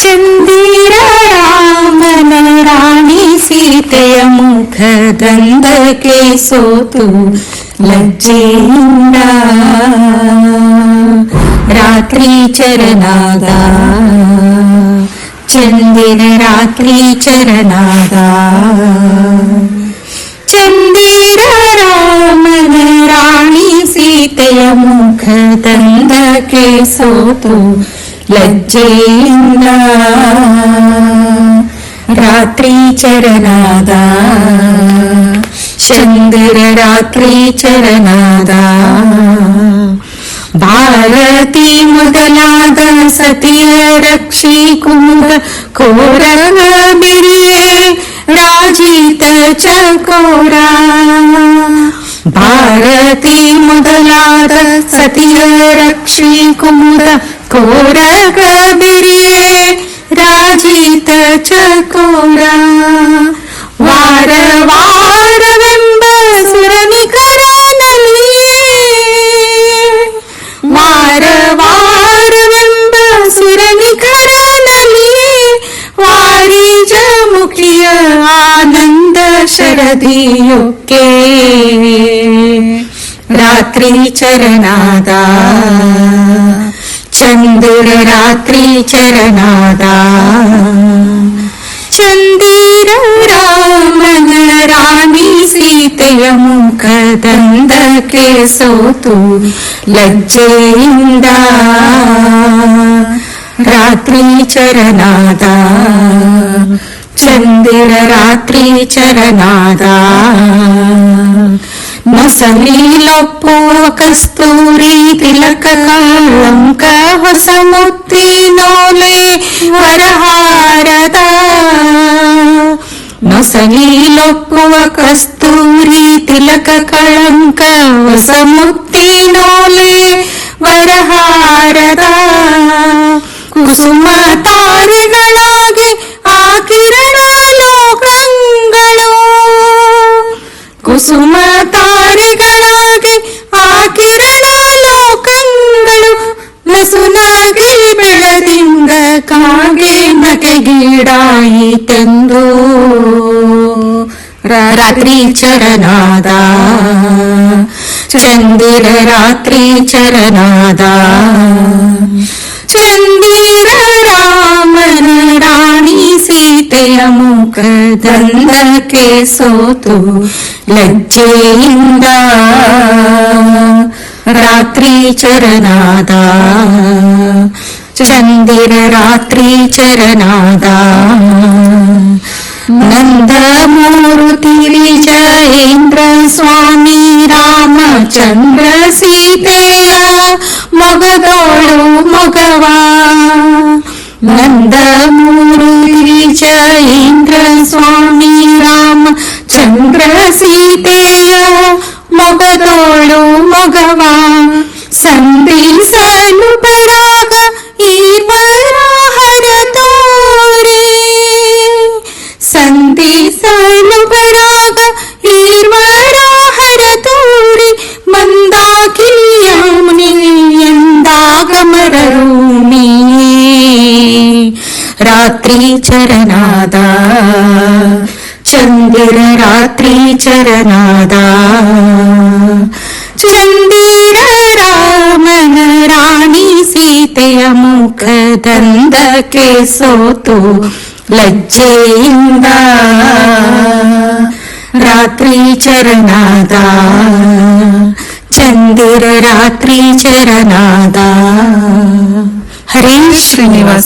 ಚಂದಿರ ರಾಮನ ರಾಣಿ ಸೀತೆಯ ಮುಖದಂದಕ್ಕೆ ಸೋತು ಲಜ್ಜೆಯಿಂದ ರಾತ್ರಿ ಚರನಾದ. ಚಂದಿರ ರಾತ್ರಿ ಚರನಾದ. ಚಂದಿರ ರಾಮನ ರಾಣಿ ಸೀತೆಯ ಮುಖದಂದಕ್ಕೆ ಸೋತು ಲಜ್ಜೆಯಿಂದ ರಾತ್ರಿ ಚರನಾದ. ಚಂದಿರ ರಾತ್ರಿ ಚರನಾದ. ಭಾರತಿ ಮೊದಲಾದ ಸತಿಯ ರಕ್ಷಿ ಕುಮುದ ಕೋರಗ ಬಿರಿಯೇ ರಾಜಿತ ಚಕೋರ. ಭಾರತಿ ಮೊದಲಾದ ಸತಿಯ ರಕ್ಷಿ ಕುಮುದ ಕೋರಗ ಬಿರಿಯೇ ರಾಜಿತ ಚಕೋರ. ವಾರ ವಾರವೆಂಬ ಸುರನಿಕರನಲ್ಲಿಯೇ ವಾರ ವಾರವೆಂಬ ಸುರನಿಕರನಲ್ಲಿಯೇ ವಾರಿಜ ಮುಖಿಯ ಆನಂದ ಶರದಿಯೊಕ್ಕೆ ರಾತ್ರಿ ಚರನಾದ. ಚಂದಿರ ರಾತ್ರಿ ಚರನಾದ. ಚಂದಿರ ರಾಮನ ರಾಣಿ ಸೀತೆಯ ಮುಖದಂದಕ್ಕೆ ಸೋತು ಲಜ್ಜೆಯಿಂದ ರಾತ್ರಿ ಚರನಾದ. ಚಂದಿರ ರಾತ್ರಿ ಚರನಾದ. ನೊಸಲಿಲೊಪ್ಪುವ ಕಸ್ತೂರಿ ತಿಲಕ ಕಳಂಕ ಹೊಸ ಮುತ್ತಿನೋಲೆ ವರಹಾರದ. ನೊಸಲಿಲೊಪ್ಪುವ ಕಸ್ತೂರಿ ತಿಲಕ ಕಳಂಕ ಹೊಸ ಮುತ್ತಿನೋಲೆ ವರಹಾರದ. ಕುಸುಮ ತಾರೆಗಳಾಗಿ ಆ ಕಿರಣ ಲೋಕಗಳು. ಕುಸುಮ ತಾರೆಗಳಾಗಿ ಆ ಕಿರಣ ಲೋಕಗಳು. ನಸುನಾಗಿ ಬೆಳದಿಂದ ಕಾಗೆ ನಗೆಗೀಡಾಯಿತೆಂದು ರಾತ್ರಿ ಚರನಾದ. ಚಂದಿರ ರಾತ್ರಿ ಚರನಾದ. ಚಂದಿರ ರಾಮನ ರಾಣಿ ಸೀತೆಯ ಮುಖದಂದಕ್ಕೆ ಸೋತು ಲಜ್ಜೆಯಿಂದ ರಾತ್ರಿ ಚರನಾದ. ಚಂದಿರ ರಾತ್ರಿ ಚರನಾದ. ನಂದ ಮೂರುತಿ ವಿಜಯೇಂದ್ರ ಸ್ವಾಮಿ ರಾಮಚಂದ್ರ ಸೀತೆಯ ಮೊಗದೋಳು ಮೊಗವ. ನಂದ ಮೂರುತಿ ವಿಜಯೇಂದ್ರ ಸ್ವಾಮಿ ರಾಮಚಂದ್ರ ಸೀತೆಯ ಮೊಗದೋಳು ಮೊಗವ. ಸಂಧಿಸಲು ಬರಾಗ ಈ ಪರಾಹರ ತೋರೆ. ಸಂಧಿಸಲು ಬರಾಗ ಈ ಪರಾಹರ ತೋರೆ. ಮಂದಾಕಿಯ ಮುನಿ ಎಂದಾಗ ಮರರುಣಿ ರಾತ್ರಿ ಚರನಾದ. ಚಂದಿರ ರಾತ್ರಿ ಚರನಾದ. ಚಂದಿರ ರಾಮನ ರಾಣಿ ಸೀತೆಯ ಮುಖದಂದಕ್ಕೆ ಸೋತು ಲಜ್ಜೆಯಿಂದ ರಾತ್ರಿ ಚರನಾದ. ಚಂದಿರ ರಾತ್ರಿ ಚರನಾದ. ಹರೇ ಶ್ರೀನಿವಾಸ.